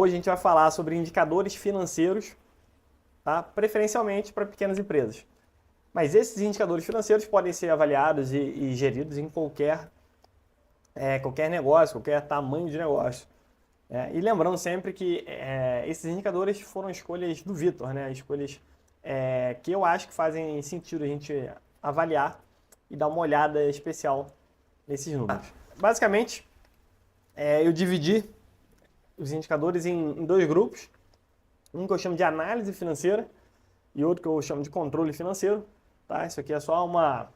Hoje a gente vai falar sobre indicadores financeiros, tá? Preferencialmente para pequenas empresas. Mas esses indicadores financeiros podem ser avaliados e geridos em qualquer negócio, qualquer tamanho de negócio. E lembrando sempre que esses indicadores foram escolhas do Vitor, né? Escolhas que eu acho que fazem sentido a gente avaliar e dar uma olhada especial nesses números. Basicamente, eu dividi os indicadores em dois grupos. Um que eu chamo de análise financeira e outro que eu chamo de controle financeiro. Tá? Isso aqui é só uma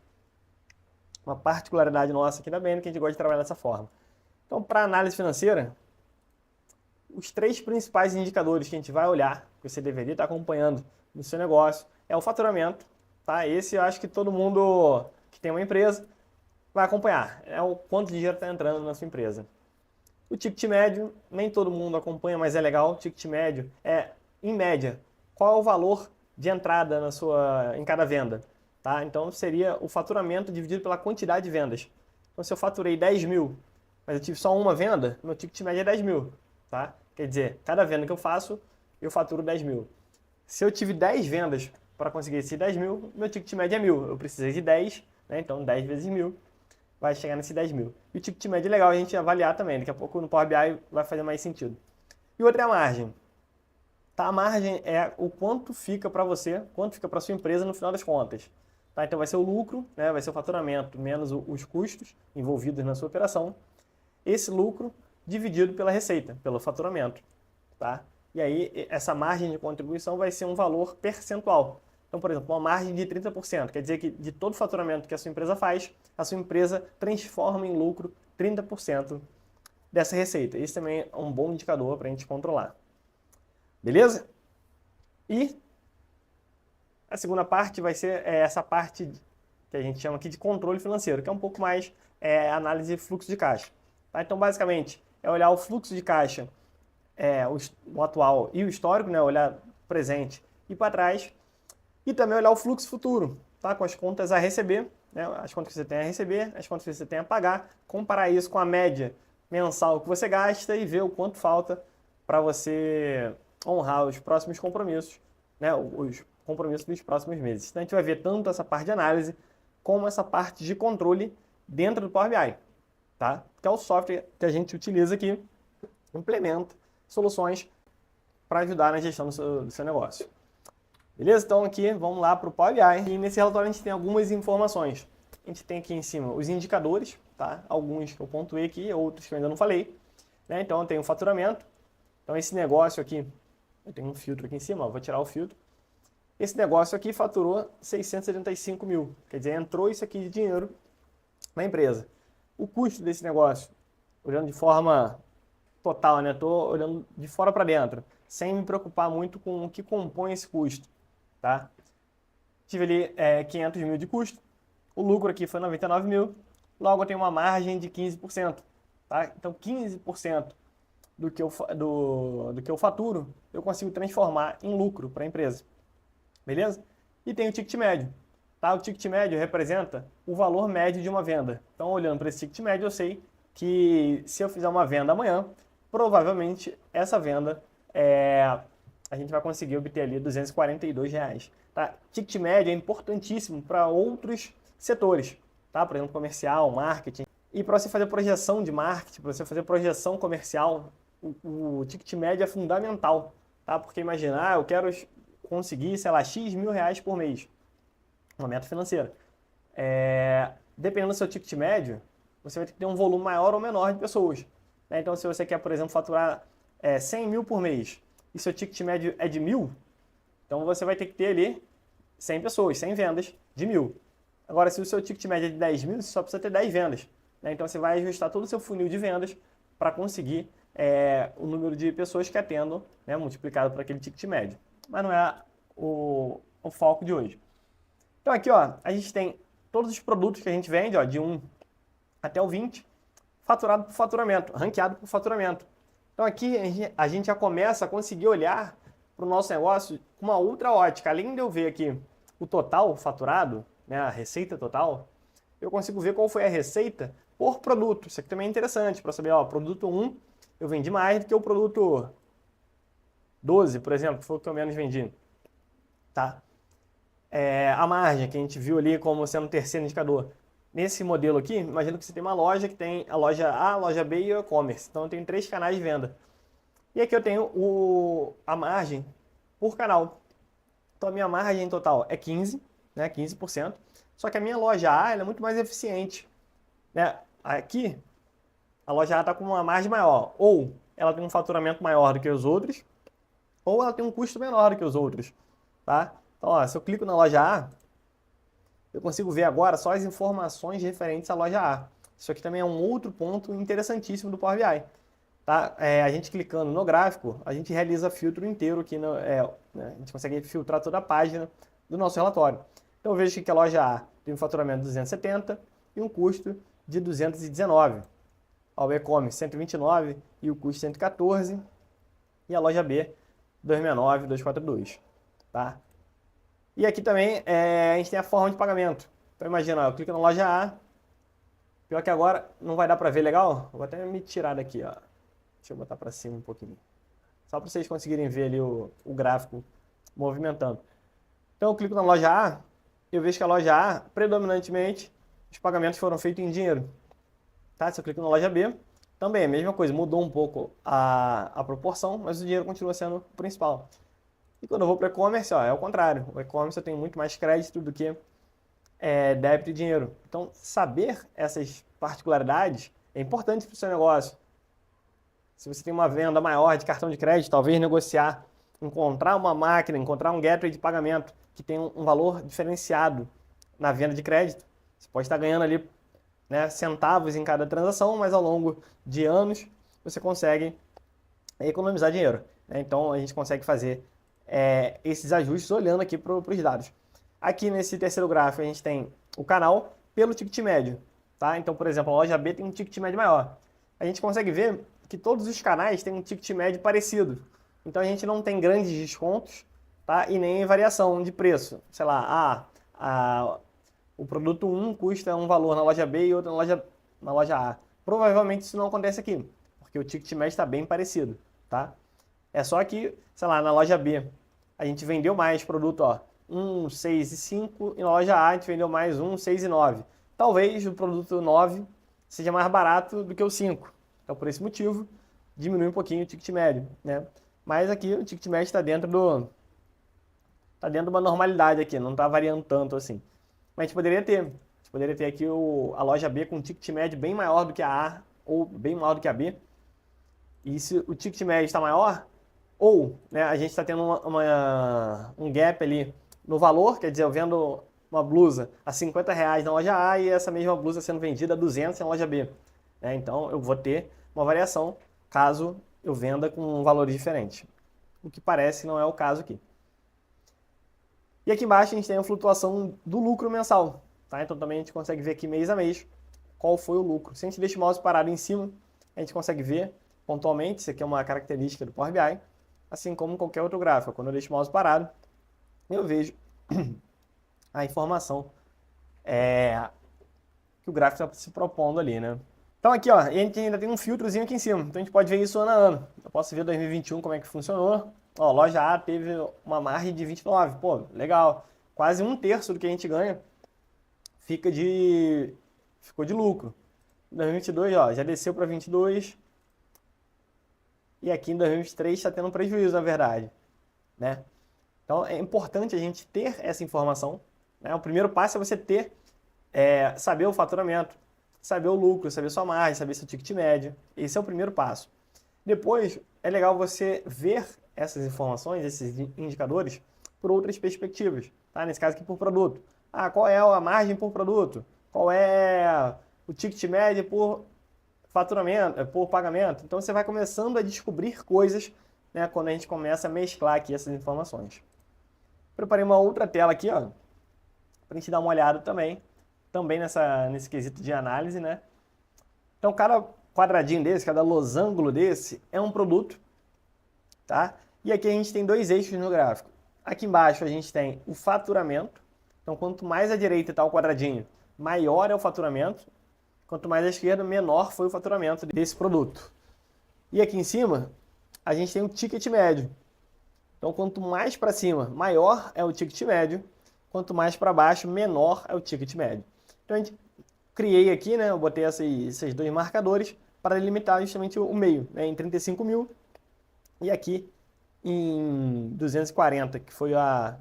particularidade nossa aqui da BN, que a gente gosta de trabalhar dessa forma. Então, para análise financeira, os três principais indicadores que a gente vai olhar, que você deveria estar acompanhando no seu negócio, é o faturamento. Tá? Esse eu acho que todo mundo que tem uma empresa vai acompanhar. É o quanto de dinheiro está entrando na sua empresa. O ticket médio, nem todo mundo acompanha, mas é legal. O ticket médio é, em média, qual é o valor de entrada em cada venda. Tá? Então, seria o faturamento dividido pela quantidade de vendas. Então, se eu faturei 10 mil, mas eu tive só uma venda, meu ticket médio é 10 mil. Tá? Quer dizer, cada venda que eu faço, eu faturo 10 mil. Se eu tive 10 vendas para conseguir esses 10 mil, meu ticket médio é 1.000. Eu precisei de 10, né? Então 10 vezes 1.000 vai chegar nesse 10 mil. E o ticket médio é legal a gente avaliar também. Daqui a pouco no Power BI vai fazer mais sentido. E outra é a margem. Tá? A margem é o quanto fica para você, quanto fica para sua empresa no final das contas. Tá? Então vai ser o lucro, né? Vai ser o faturamento menos os custos envolvidos na sua operação. Esse lucro dividido pela receita, pelo faturamento. Tá? E aí essa margem de contribuição vai ser um valor percentual. Então, por exemplo, uma margem de 30%, quer dizer que de todo o faturamento que a sua empresa faz, a sua empresa transforma em lucro 30% dessa receita. Isso também é um bom indicador para a gente controlar. Beleza? E a segunda parte vai ser essa parte que a gente chama aqui de controle financeiro, que é um pouco mais análise de fluxo de caixa. Tá? Então, basicamente, é olhar o fluxo de caixa, o atual e o histórico, né? Olhar presente e para trás. E também olhar o fluxo futuro, tá? Com as contas a receber, né? As contas que você tem a receber, as contas que você tem a pagar, comparar isso com a média mensal que você gasta e ver o quanto falta para você honrar os próximos compromissos, né? Os compromissos dos próximos meses. Então a gente vai ver tanto essa parte de análise como essa parte de controle dentro do Power BI, tá? Que é o software que a gente utiliza aqui, implementa soluções para ajudar na gestão do seu negócio. Beleza? Então aqui, vamos lá para o Power BI. E nesse relatório a gente tem algumas informações. A gente tem aqui em cima os indicadores, tá? Alguns que eu pontuei aqui, outros que eu ainda não falei. Né? Então eu tenho o faturamento. Então esse negócio aqui, eu tenho um filtro aqui em cima, ó, vou tirar o filtro. Esse negócio aqui faturou 675 mil. Quer dizer, entrou isso aqui de dinheiro na empresa. O custo desse negócio, olhando de forma total, né? Estou olhando de fora para dentro, sem me preocupar muito com o que compõe esse custo. Tá? Tive ali 500 mil de custo, o lucro aqui foi 99 mil, logo eu tenho uma margem de 15%. Tá? Então 15% do que eu faturo, eu consigo transformar em lucro para a empresa. Beleza? E tem o ticket médio. Tá? O ticket médio representa o valor médio de uma venda. Então olhando para esse ticket médio, eu sei que se eu fizer uma venda amanhã, provavelmente essa venda a gente vai conseguir obter ali R$242. Tá? Ticket médio é importantíssimo para outros setores, tá? Por exemplo, comercial, marketing. E para você fazer projeção de marketing, para você fazer projeção comercial, o ticket médio é fundamental. Tá? Porque imagina, eu quero conseguir, sei lá, X mil reais por mês. Uma meta financeira. Dependendo do seu ticket médio, você vai ter que ter um volume maior ou menor de pessoas. Né? Então, se você quer, por exemplo, faturar 100 mil por mês, e seu ticket médio é de 1.000, então você vai ter que ter ali 100 pessoas, 100 vendas de 1.000. Agora, se o seu ticket médio é de 10 mil, você só precisa ter 10 vendas. Né? Então você vai ajustar todo o seu funil de vendas para conseguir o número de pessoas que atendam, né, multiplicado por aquele ticket médio. Mas não é o foco de hoje. Então aqui, ó, a gente tem todos os produtos que a gente vende, ó, de 1 até o 20, faturado por faturamento, ranqueado por faturamento. Então aqui a gente já começa a conseguir olhar para o nosso negócio com uma outra ótica. Além de eu ver aqui o total faturado, né, a receita total, eu consigo ver qual foi a receita por produto. Isso aqui também é interessante para saber, ó, produto 1 eu vendi mais do que o produto 12, por exemplo, que foi o que eu menos vendi, tá? A margem que a gente viu ali como sendo o terceiro indicador. Nesse modelo aqui, imagina que você tem uma loja que tem a loja A, a loja B e o e-commerce. Então eu tenho 3 canais de venda. E aqui eu tenho a margem por canal. Então a minha margem total é 15, né, 15%. Só que a minha loja A ela é muito mais eficiente, né? Aqui a loja A está com uma margem maior. Ou ela tem um faturamento maior do que os outros, ou ela tem um custo menor do que os outros, tá? Então, ó, se eu clico na loja A, eu consigo ver agora só as informações referentes à loja A. Isso aqui também é um outro ponto interessantíssimo do Power BI. Tá? A gente clicando no gráfico, a gente realiza filtro inteiro aqui, né? A gente consegue filtrar toda a página do nosso relatório. Então eu vejo que a loja A tem um faturamento de 270 e um custo de 219. O e-commerce 129 e o custo 114. E a loja B 269, 242. Tá? E aqui também a gente tem a forma de pagamento. Então imagina, eu clico na loja A. Pior que agora não vai dar para ver legal. Vou até me tirar daqui, ó. Deixa eu botar para cima um pouquinho. Só para vocês conseguirem ver ali o gráfico movimentando. Então eu clico na loja A, eu vejo que a loja A, predominantemente, os pagamentos foram feitos em dinheiro. Tá? Se eu clico na loja B, também é a mesma coisa, mudou um pouco a proporção, mas o dinheiro continua sendo o principal. E quando eu vou para o e-commerce, é o contrário. O e-commerce eu tenho muito mais crédito do que débito e dinheiro. Então, saber essas particularidades é importante para o seu negócio. Se você tem uma venda maior de cartão de crédito, talvez negociar, encontrar uma máquina, encontrar um gateway de pagamento que tem um valor diferenciado na venda de crédito. Você pode estar ganhando ali, né, centavos em cada transação, mas ao longo de anos você consegue economizar dinheiro, né? Então a gente consegue fazer esses ajustes olhando aqui para os dados. Aqui nesse terceiro gráfico a gente tem o canal pelo ticket médio. Tá? Então, por exemplo, a loja B tem um ticket médio maior. A gente consegue ver que todos os canais têm um ticket médio parecido. Então a gente não tem grandes descontos, tá? E nem variação de preço. Sei lá, o produto 1 custa um valor na loja B e outro na loja A. Provavelmente isso não acontece aqui, porque o ticket médio está bem parecido, tá? É só que, sei lá, na loja B a gente vendeu mais produto, ó, 1, 6 e 5, e na loja A a gente vendeu mais 1, 6 e 9. Talvez o produto 9 seja mais barato do que o 5. Então, por esse motivo, diminui um pouquinho o ticket médio, né? Mas aqui o ticket médio está dentro de uma normalidade aqui, não está variando tanto assim. Mas a gente poderia ter aqui a loja B com um ticket médio bem maior do que a A ou bem maior do que a B. E se o ticket médio está maior, ou, né, a gente está tendo um gap ali no valor, quer dizer, eu vendo uma blusa a R$50 na loja A e essa mesma blusa sendo vendida a 200 na loja B. Né? Então eu vou ter uma variação caso eu venda com valores diferentes. O que parece não é o caso aqui. E aqui embaixo a gente tem a flutuação do lucro mensal. Tá? Então também a gente consegue ver aqui mês a mês qual foi o lucro. Se a gente deixa o mouse parado em cima, a gente consegue ver pontualmente. Isso aqui é uma característica do Power BI, assim como qualquer outro gráfico. Quando eu deixo o mouse parado, eu vejo a informação que o gráfico está se propondo ali, né? Então aqui, ó, a gente ainda tem um filtrozinho aqui em cima. Então a gente pode ver isso ano a ano. Eu posso ver 2021 como é que funcionou. Ó, loja A teve uma margem de 29. Pô, legal. Quase 1/3 do que a gente ganha ficou de lucro. Em 2022, ó, já desceu para 22. E aqui em 2023 está tendo um prejuízo, na verdade, né? Então é importante a gente ter essa informação, né? O primeiro passo é você saber o faturamento, saber o lucro, saber sua margem, saber seu ticket médio. Esse é o primeiro passo. Depois, é legal você ver essas informações, esses indicadores, por outras perspectivas. Tá? Nesse caso aqui, por produto. Qual é a margem por produto? Qual é o ticket médio por faturamento, por pagamento? Então, você vai começando a descobrir coisas, né, quando a gente começa a mesclar aqui essas informações. Preparei uma outra tela aqui, ó, para a gente dar uma olhada também nesse quesito de análise, né? Então, cada quadradinho desse, cada losango desse é um produto, tá? E aqui a gente tem 2 eixos no gráfico. Aqui embaixo a gente tem o faturamento. Então, quanto mais à direita está o quadradinho, maior é o faturamento. Quanto mais à esquerda, menor foi o faturamento desse produto. E aqui em cima, a gente tem o ticket médio. Então, quanto mais para cima, maior é o ticket médio. Quanto mais para baixo, menor é o ticket médio. Então, a gente criei aqui, né? Eu botei esses dois marcadores para delimitar justamente o meio, né, em 35 mil e aqui em 240, que foi a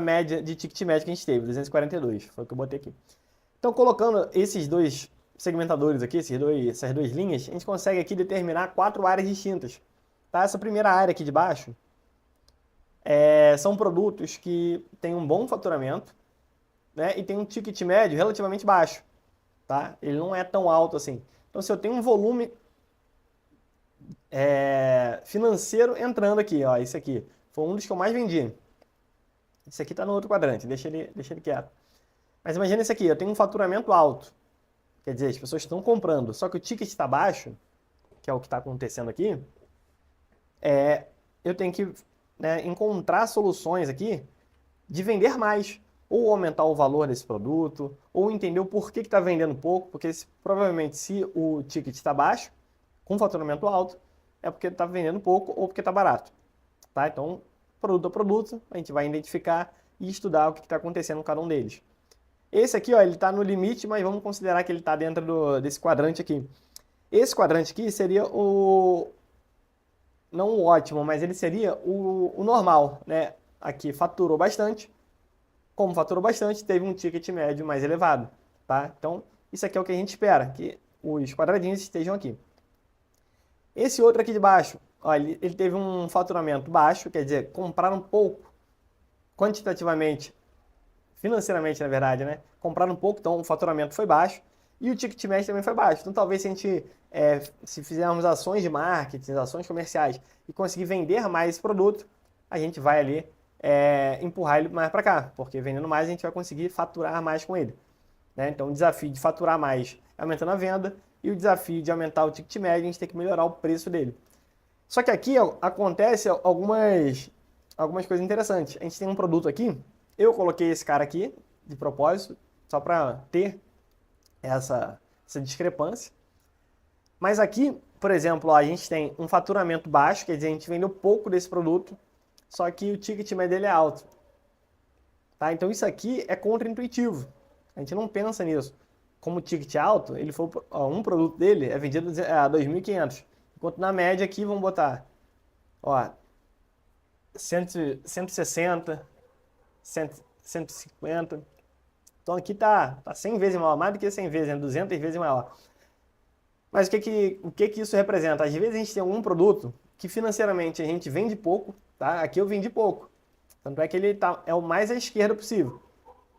média de ticket médio que a gente teve, 242, foi o que eu botei aqui. Então, colocando esses dois segmentadores aqui, essas duas linhas, a gente consegue aqui determinar 4 áreas distintas. Tá? Essa primeira área aqui de baixo são produtos que têm um bom faturamento, né, e tem um ticket médio relativamente baixo. Tá? Ele não é tão alto assim. Então, se eu tenho um volume financeiro entrando aqui, ó, esse aqui foi um dos que eu mais vendi. Esse aqui está no outro quadrante, deixa ele quieto. Mas imagina esse aqui, eu tenho um faturamento alto. Quer dizer, as pessoas estão comprando, só que o ticket está baixo, que é o que está acontecendo aqui. Eu tenho que, né, encontrar soluções aqui de vender mais. Ou aumentar o valor desse produto, ou entender o porquê que está vendendo pouco, porque provavelmente se o ticket está baixo, com faturamento alto, é porque está vendendo pouco ou porque está barato. Tá? Então, produto a produto, a gente vai identificar e estudar o que está acontecendo com cada um deles. Esse aqui, ó, ele está no limite, mas vamos considerar que ele está dentro desse quadrante aqui. Esse quadrante aqui seria não o ótimo, mas ele seria o normal, né? Aqui faturou bastante. Como faturou bastante, teve um ticket médio mais elevado, tá? Então, isso aqui é o que a gente espera, que os quadradinhos estejam aqui. Esse outro aqui de baixo, ó, ele teve um faturamento baixo, quer dizer, compraram pouco, quantitativamente, financeiramente, na verdade, né? Compraram pouco, então o faturamento foi baixo e o ticket médio também foi baixo. Então, talvez se a gente, se fizermos ações de marketing, ações comerciais e conseguir vender mais esse produto, a gente vai ali empurrar ele mais para cá, porque vendendo mais a gente vai conseguir faturar mais com ele. Né? Então, o desafio de faturar mais é aumentando a venda e o desafio de aumentar o ticket médio, a gente tem que melhorar o preço dele. Só que aqui acontece algumas coisas interessantes. A gente tem um produto aqui, eu coloquei esse cara aqui de propósito, só para ter essa discrepância. Mas aqui, por exemplo, ó, a gente tem um faturamento baixo, quer dizer, a gente vendeu pouco desse produto, só que o ticket médio dele é alto. Tá? Então isso aqui é contraintuitivo. A gente não pensa nisso. Como o ticket é alto, um produto dele é vendido a 2.500. Enquanto na média aqui, vamos botar 160, 150. Então aqui tá 100 vezes maior, mais do que 100 vezes, 200 vezes maior. Mas o que isso representa? Às vezes a gente tem algum produto que financeiramente a gente vende pouco, tá? Aqui eu vendi pouco. Tanto é que ele é o mais à esquerda possível.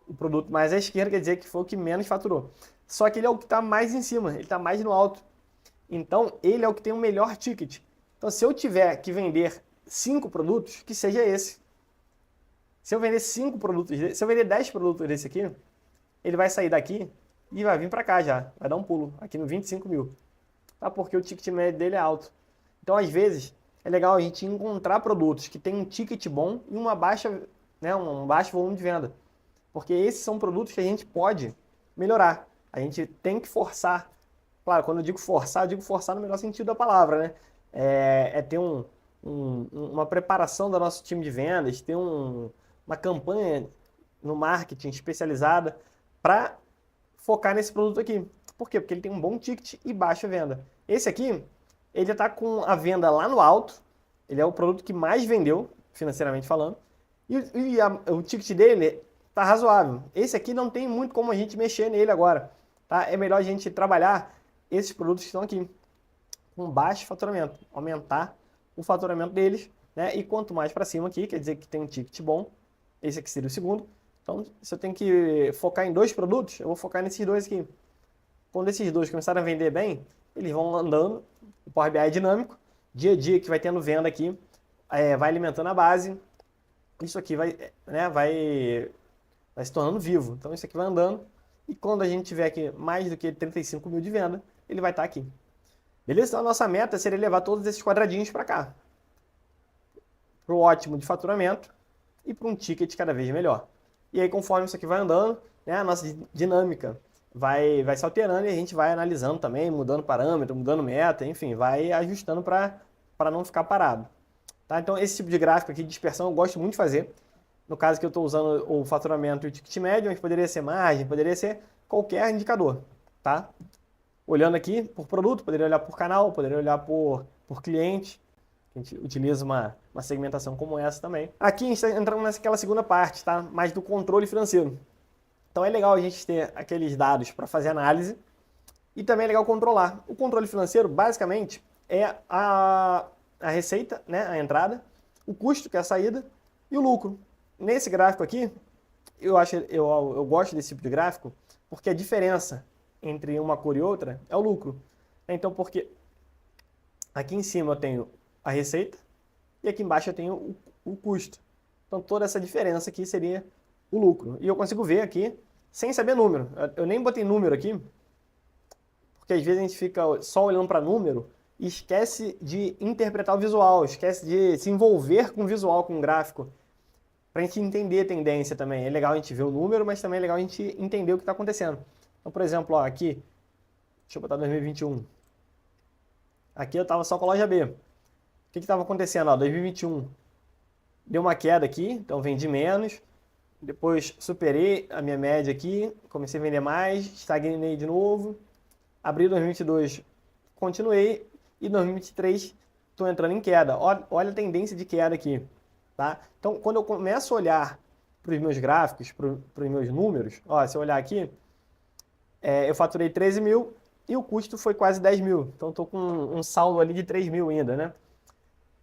O produto mais à esquerda quer dizer que foi o que menos faturou. Só que ele é o que está mais em cima, ele está mais no alto. Então, ele é o que tem o melhor ticket. Então, se eu tiver que vender 5 produtos, que seja esse. Se eu vender 5 produtos, se eu vender 10 produtos desse aqui, ele vai sair daqui e vai vir para cá já. Vai dar um pulo aqui no 25 mil. Tá? Porque o ticket médio dele é alto. Então, às vezes, é legal a gente encontrar produtos que têm um ticket bom e um baixo volume de venda. Porque esses são produtos que a gente pode melhorar. A gente tem que forçar. Claro, quando eu digo forçar no melhor sentido da palavra, né? Ter uma preparação do nosso time de vendas, ter uma campanha no marketing especializada para focar nesse produto aqui. Por quê? Porque ele tem um bom ticket e baixa venda. Esse aqui, ele está com a venda lá no alto, ele é o produto que mais vendeu, financeiramente falando, e o ticket dele está razoável. Esse aqui não tem muito como a gente mexer nele agora. Tá? É melhor a gente trabalhar esses produtos que estão aqui, com baixo faturamento, aumentar o faturamento deles, né? E quanto mais para cima aqui, quer dizer que tem um ticket bom, esse aqui seria o segundo. Então, se eu tenho que focar em 2 produtos, eu vou focar nesses 2 aqui. Quando esses 2 começarem a vender bem, eles vão andando, o Power BI é dinâmico, dia a dia que vai tendo venda aqui, vai alimentando a base, isso aqui vai se tornando vivo. Então, isso aqui vai andando, e quando a gente tiver aqui mais do que 35 mil de venda, ele vai estar aqui. Beleza? Então, a nossa meta seria levar todos esses quadradinhos para cá. Para o ótimo de faturamento e para um ticket cada vez melhor. E aí, conforme isso aqui vai andando, né, a nossa dinâmica vai se alterando e a gente vai analisando também, mudando parâmetro, mudando meta, enfim, vai ajustando para não ficar parado. Tá? Então, esse tipo de gráfico aqui de dispersão eu gosto muito de fazer. No caso que eu estou usando o faturamento e o ticket médio, mas poderia ser margem, poderia ser qualquer indicador. Tá? Olhando aqui por produto, poderia olhar por canal, poderia olhar por cliente. A gente utiliza uma segmentação como essa também. Aqui a gente está entrando naquela segunda parte, tá? Mais do controle financeiro. Então é legal a gente ter aqueles dados para fazer análise e também é legal controlar. O controle financeiro, basicamente, é a receita, né? A entrada, o custo, que é a saída, e o lucro. Nesse gráfico aqui, eu gosto desse tipo de gráfico porque a diferença entre uma cor e outra é o lucro. Então, porque aqui em cima eu tenho a receita e aqui embaixo eu tenho o custo. Então, toda essa diferença aqui seria o lucro. E eu consigo ver aqui sem saber número. Eu nem botei número aqui, porque às vezes a gente fica só olhando para número e esquece de interpretar o visual, esquece de se envolver com o visual, com o gráfico, para a gente entender a tendência também. É legal a gente ver o número, mas também é legal a gente entender o que está acontecendo. Então, por exemplo, ó, aqui, deixa eu botar 2021. Aqui eu estava só com a loja B. O que estava acontecendo? Ó, 2021 deu uma queda aqui, então vendi menos. Depois superei a minha média aqui, comecei a vender mais, estagnei de novo. Abril de 2022 continuei e 2023 estou entrando em queda. Olha a tendência de queda aqui. Tá? Então, quando eu começo a olhar para os meus gráficos, para os meus números, ó, se eu olhar aqui, eu faturei 13 mil e o custo foi quase 10 mil. Então, estou com um saldo ali de 3 mil ainda, né?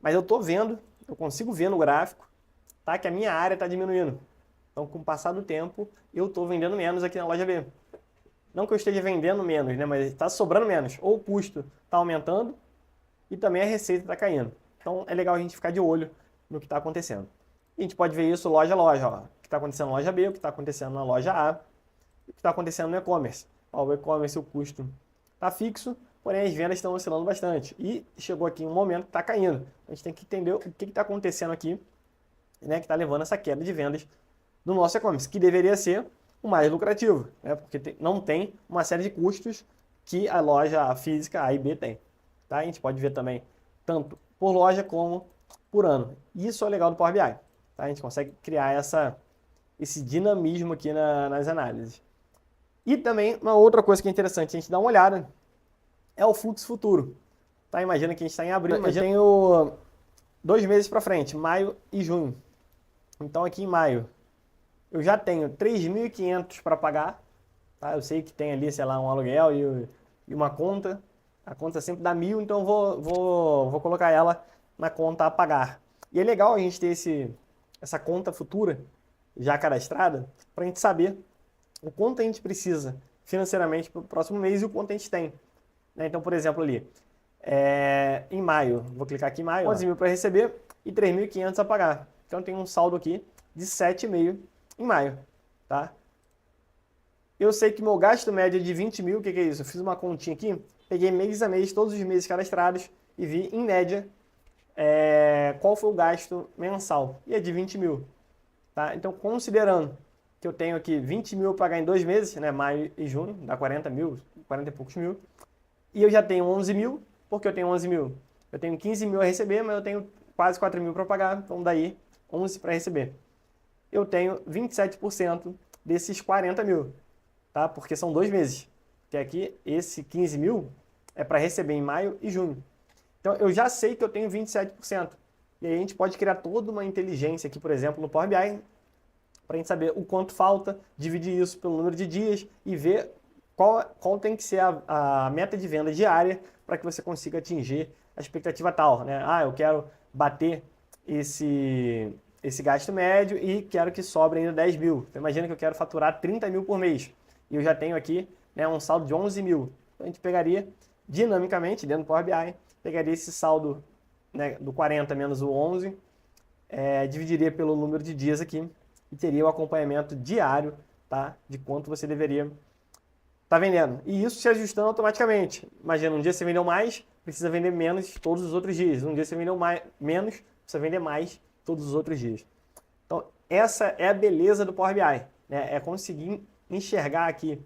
Mas eu estou vendo, eu consigo ver no gráfico, tá, que a minha área está diminuindo. Então, com o passar do tempo, eu estou vendendo menos aqui na loja B. Não que eu esteja vendendo menos, né? Mas está sobrando menos. Ou o custo está aumentando e também a receita está caindo. Então, é legal a gente ficar de olho no que está acontecendo. E a gente pode ver isso loja a loja. Ó. O que está acontecendo na loja B, o que está acontecendo na loja A, o que está acontecendo no e-commerce. O e-commerce, o custo está fixo, porém as vendas estão oscilando bastante. E chegou aqui um momento que está caindo. A gente tem que entender o que está acontecendo aqui, né, que está levando essa queda de vendas do nosso e-commerce, que deveria ser o mais lucrativo, né, porque não tem uma série de custos que a loja física A e B tem. Tá? A gente pode ver também tanto por loja como por ano. Isso é legal do Power BI. Tá? A gente consegue criar esse dinamismo aqui nas análises. E também uma outra coisa que é interessante a gente dar uma olhada é o fluxo futuro. Tá? Imagina que a gente está em abril, eu tenho 2 meses para frente, maio e junho. Então aqui em maio eu já tenho 3.500 para pagar. Tá? Eu sei que tem ali, sei lá, um aluguel e uma conta. A conta sempre dá 1.000, então eu vou colocar ela na conta a pagar. E é legal a gente ter essa conta futura já cadastrada para a gente saber o quanto a gente precisa financeiramente para o próximo mês e o quanto a gente tem. Né? Então, por exemplo, ali, em maio, vou clicar aqui em maio, 11 mil para receber e 3.500 a pagar. Então, tem um saldo aqui de 7,5 em maio. Tá? Eu sei que meu gasto médio é de 20 mil, o que é isso? Eu fiz uma continha aqui, peguei mês a mês, todos os meses cadastrados e vi, em média, qual foi o gasto mensal. E é de 20 mil. Tá? Então, considerando que eu tenho aqui 20 mil para pagar em 2 meses, né, maio e junho, dá 40 mil, 40 e poucos mil, e eu já tenho 11 mil, porque eu tenho 11 mil. Eu tenho 15 mil a receber, mas eu tenho quase 4 mil para pagar, então daí 11 para receber. Eu tenho 27% desses 40 mil, tá? Porque são 2 meses. Que aqui, esse 15 mil é para receber em maio e junho. Então, eu já sei que eu tenho 27%. E aí a gente pode criar toda uma inteligência aqui, por exemplo, no Power BI, para a gente saber o quanto falta, dividir isso pelo número de dias e ver qual tem que ser a meta de venda diária para que você consiga atingir a expectativa tal, né? Ah, eu quero bater esse gasto médio e quero que sobre ainda 10 mil. Então, imagina que eu quero faturar 30 mil por mês e eu já tenho aqui, né, um saldo de 11 mil. Então, a gente pegaria dinamicamente, dentro do Power BI, pegaria esse saldo, né, do 40 menos o 11, dividiria pelo número de dias aqui e teria o acompanhamento diário, tá, de quanto você deveria estar vendendo. E isso se ajustando automaticamente. Imagina, um dia você vendeu mais, precisa vender menos todos os outros dias. Um dia você vendeu menos, precisa vender mais todos os outros dias. Então, essa é a beleza do Power BI, né? É conseguir enxergar aqui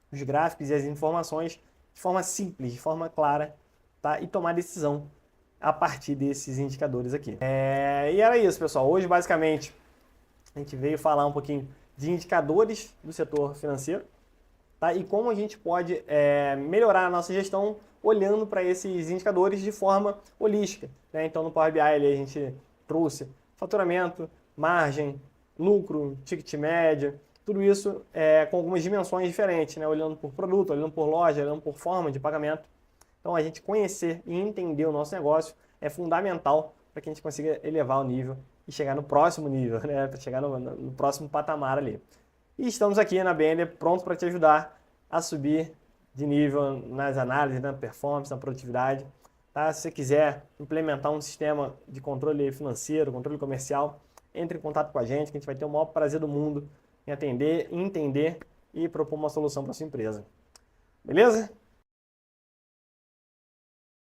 os gráficos e as informações de forma simples, de forma clara, tá? E tomar decisão a partir desses indicadores aqui. E era isso, pessoal. Hoje, basicamente, a gente veio falar um pouquinho de indicadores do setor financeiro, tá? E como a gente pode melhorar a nossa gestão olhando para esses indicadores de forma holística, né? Então, no Power BI ali, a gente trouxe faturamento, margem, lucro, ticket médio, tudo isso com algumas dimensões diferentes, né? Olhando por produto, olhando por loja, olhando por forma de pagamento. Então, a gente conhecer e entender o nosso negócio é fundamental para que a gente consiga elevar o nível e chegar no próximo nível, né? Para chegar no próximo patamar ali. E estamos aqui na Bender prontos para te ajudar a subir de nível nas análises, na performance, na produtividade. Tá? Se você quiser implementar um sistema de controle financeiro, controle comercial, entre em contato com a gente, que a gente vai ter o maior prazer do mundo em atender, entender e propor uma solução para sua empresa. Beleza?